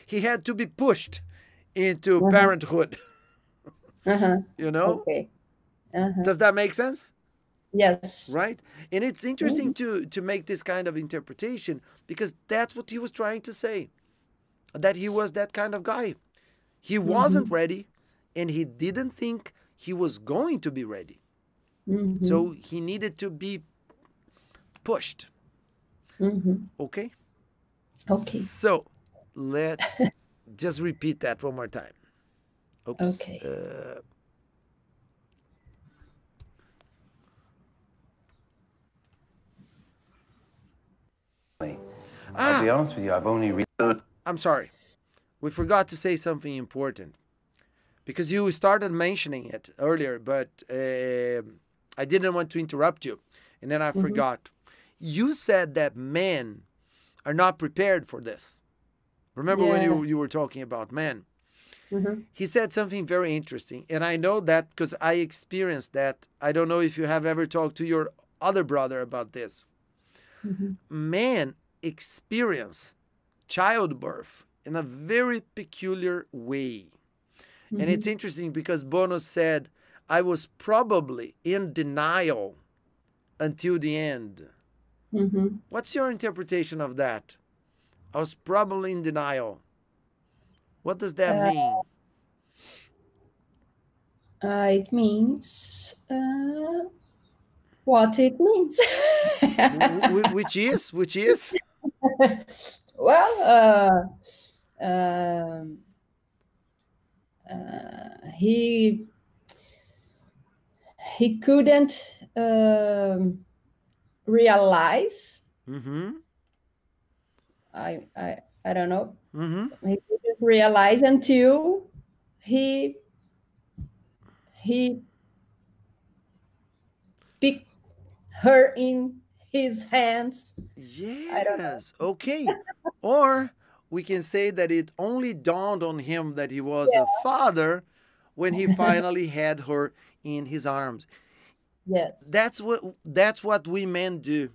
he had to be pushed into Uh-huh. parenthood. Uh-huh. you know? Okay. Uh-huh. Does that make sense? Yes. Right? And it's interesting to make this kind of interpretation because that's what he was trying to say. That he was that kind of guy. He wasn't ready and he didn't think he was going to be ready. Mhm. So he needed to be pushed. Mhm. Okay? Okay. So let's just repeat that one more time. Oops. Okay. I'll be honest with you, I've only read. I'm sorry. We forgot to say something important because you started mentioning it earlier, but I didn't want to interrupt you. And then I forgot. You said that men are not prepared for this. Remember when Yeah. you were talking about men? Mhm. He said something very interesting. And I know that because I experienced that. I don't know if you have ever talked to your other brother about this. Mhm. Men experience childbirth in a very peculiar way. And it's interesting because Bono said, I was probably in denial until the end. What's your interpretation of that? I was probably in denial. What does that mean? It means what it means. Which is? Well, he couldn't realize. I don't know. He couldn't realize until he picked her in his hands. Yes. Okay. Or we can say that it only dawned on him that he was a father when he finally had her in his arms. Yes. That's what we men do.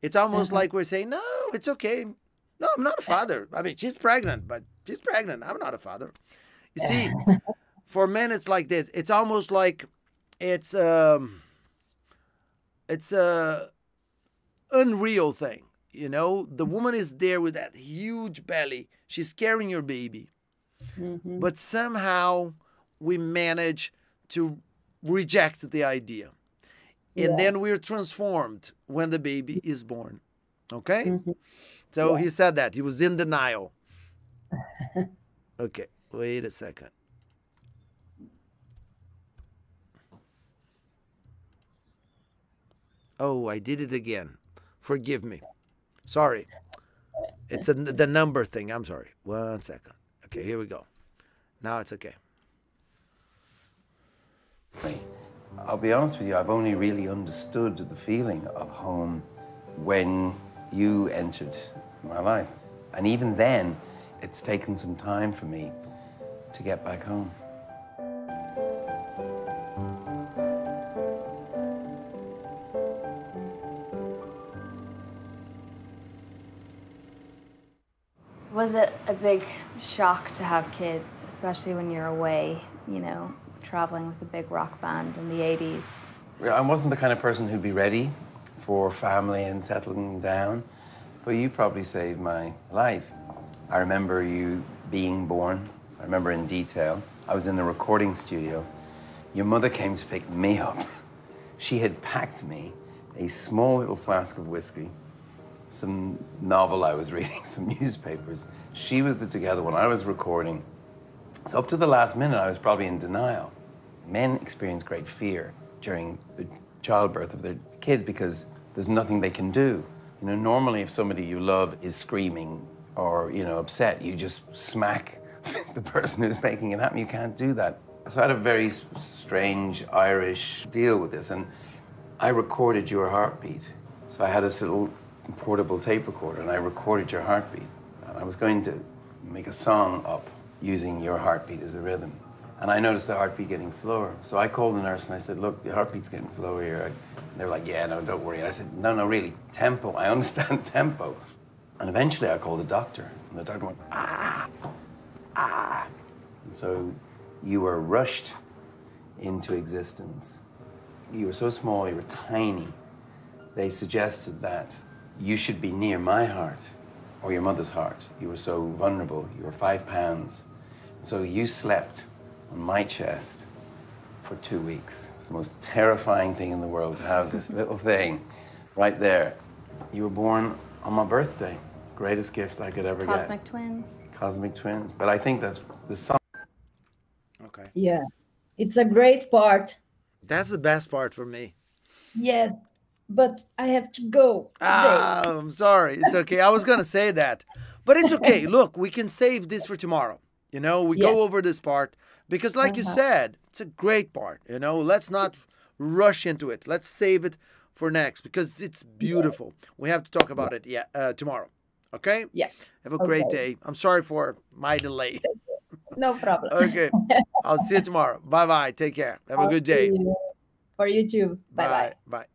It's almost like we're saying, no, it's okay. No, I'm not a father. I mean, she's pregnant, but she's pregnant. I'm not a father. You see, for men, it's like this. It's almost like it's a unreal thing. You know, the woman is there with that huge belly. She's carrying your baby. But somehow we manage to reject the idea. And then we're transformed when the baby is born. Okay? So he said that. He was in denial. Okay, wait a second. Oh, I did it again. Forgive me. Sorry. It's the number thing. I'm sorry. 1 second. Okay, here we go. Now it's okay. I'll be honest with you, I've only really understood the feeling of home when you entered my life. And even then, it's taken some time for me to get back home. Was it a big shock to have kids, especially when you're away, you know, traveling with a big rock band in the 80s? I wasn't the kind of person who'd be ready for family and settling down, but you probably saved my life. I remember you being born. I remember in detail. I was in the recording studio. Your mother came to pick me up. She had packed me a small little flask of whiskey, some novel I was reading, some newspapers. She was together when I was recording. So up to the last minute, I was probably in denial. Men experience great fear during the childbirth of their kids because there's nothing they can do. You know, normally if somebody you love is screaming or, you know, upset, you just smack the person who's making it happen. You can't do that. So I had a very strange Irish deal with this, and I recorded your heartbeat. So I had this little portable tape recorder, and I recorded your heartbeat. And I was going to make a song up using your heartbeat as a rhythm. And I noticed the heartbeat getting slower. So I called the nurse and I said, look, the heartbeat's getting slower here. And they were like, yeah, no, don't worry. And I said, no, really, tempo. I understand tempo. And eventually I called the doctor, and the doctor went, ah, ah. And so you were rushed into existence. You were so small, you were tiny. They suggested that you should be near my heart or your mother's heart. You were so vulnerable. You were 5 pounds. So you slept on my chest for 2 weeks. It's the most terrifying thing in the world to have this little thing right there. You were born on my birthday. Greatest gift I could ever get. Cosmic twins. Cosmic twins. But I think that's the song. Okay. Yeah, it's a great part. That's the best part for me. Yes, but I have to go today. I'm sorry. It's okay. I was going to say that. But it's okay. Look, we can save this for tomorrow. You know, we go over this part because like you said, it's a great part. You know, let's not rush into it. Let's save it for next because it's beautiful. We have to talk about it tomorrow. Okay? Yeah. Have a great day. I'm sorry for my delay. No problem. Okay. I'll see you tomorrow. Bye-bye. Take care. Have a good day. For you too. Bye-bye. Bye.